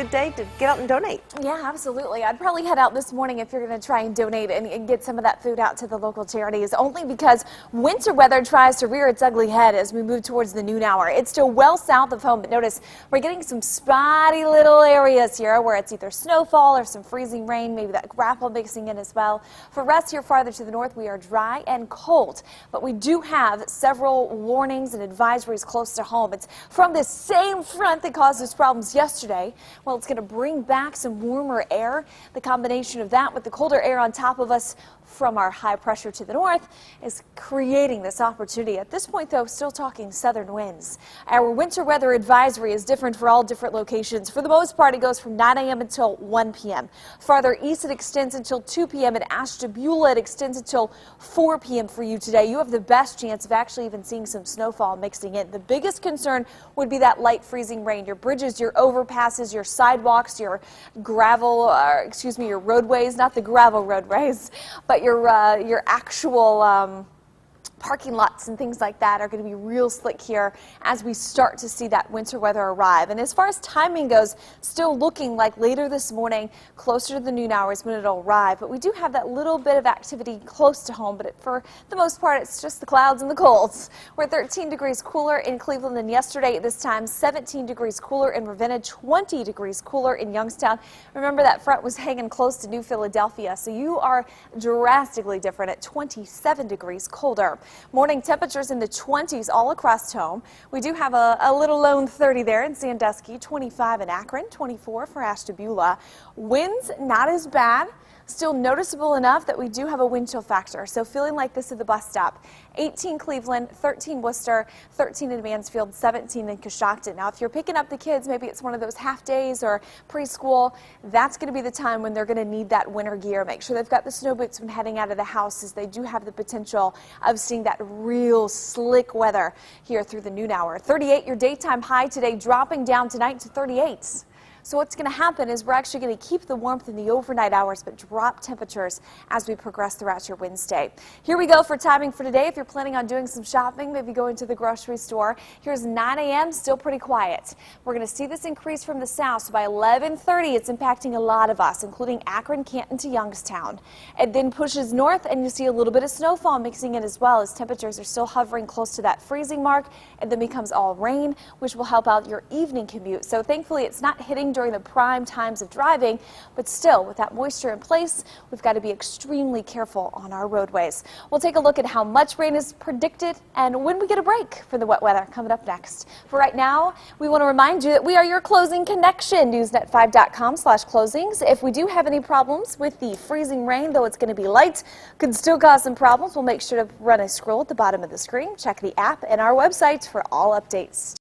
good day to get out and donate. Yeah, absolutely. I'd probably head out this morning if you're going to try and donate and get some of that food out to the local charities, only because winter weather tries to rear its ugly head as we move towards the noon hour. It's still well south of home, but notice we're getting some spotty little areas here where it's either snowfall or some freezing rain, maybe that grapple mixing in as well. For us here farther to the north, we are dry and cold, but we do have several warnings and advisories close to home. It's from this same front that caused us problems yesterday. Well, it's going to bring back some warmer air. The combination of that with the colder air on top of us from our high pressure to the north is creating this opportunity. At this point, though, still talking southern winds. Our winter weather advisory is different for all different locations. For the most part, it goes from 9 a.m. until 1 p.m. Farther east, it extends until 2 p.m. At Ashtabula, it extends until 4 p.m. for you today. You have the best chance of actually even seeing some snowfall mixing in. The biggest concern would be that light freezing rain. Your bridges, your overpasses, your sidewalks, your gravel, your roadways, not the gravel roadways, but your actual parking lots and things like that are going to be real slick here as we start to see that winter weather arrive. And as far as timing goes, still looking like later this morning, closer to the noon hours when it'll arrive. But we do have that little bit of activity close to home, but for the most part, it's just the clouds and the colds. We're 13 degrees cooler in Cleveland than yesterday at this time, 17 degrees cooler in Ravenna, 20 degrees cooler in Youngstown. Remember, that front was hanging close to New Philadelphia, so you are drastically different at 27 degrees colder. Morning temperatures in the 20s all across home. We do have a little lone 30 there in Sandusky, 25 in Akron, 24 for Ashtabula. Winds not as bad. Still noticeable enough that we do have a wind chill factor, so feeling like this at the bus stop. 18 Cleveland, 13 Worcester, 13 in Mansfield, 17 in Coshocton. Now, if you're picking up the kids, maybe it's one of those half days or preschool, that's going to be the time when they're going to need that winter gear. Make sure they've got the snow boots when heading out of the house, as they do have the potential of seeing that real slick weather here through the noon hour. 38 your daytime high today, dropping down tonight to 38. So what's going to happen is we're actually going to keep the warmth in the overnight hours, but drop temperatures as we progress throughout your Wednesday. Here we go for timing for today. If you're planning on doing some shopping, maybe going to the grocery store, here's 9 a.m., still pretty quiet. We're going to see this increase from the south, so by 11:30, it's impacting a lot of us, including Akron, Canton to Youngstown. It then pushes north, and you see a little bit of snowfall mixing in as well, as temperatures are still hovering close to that freezing mark, and then becomes all rain, which will help out your evening commute. So thankfully, it's not hitting during the prime times of driving, but still, with that moisture in place, we've got to be extremely careful on our roadways. We'll take a look at how much rain is predicted and when we get a break for the wet weather coming up next. For right now, we want to remind you that we are your closing connection. Newsnet5.com/closings. If we do have any problems with the freezing rain, though it's going to be light, could still cause some problems, we'll make sure to run a scroll at the bottom of the screen. Check the app and our website for all updates.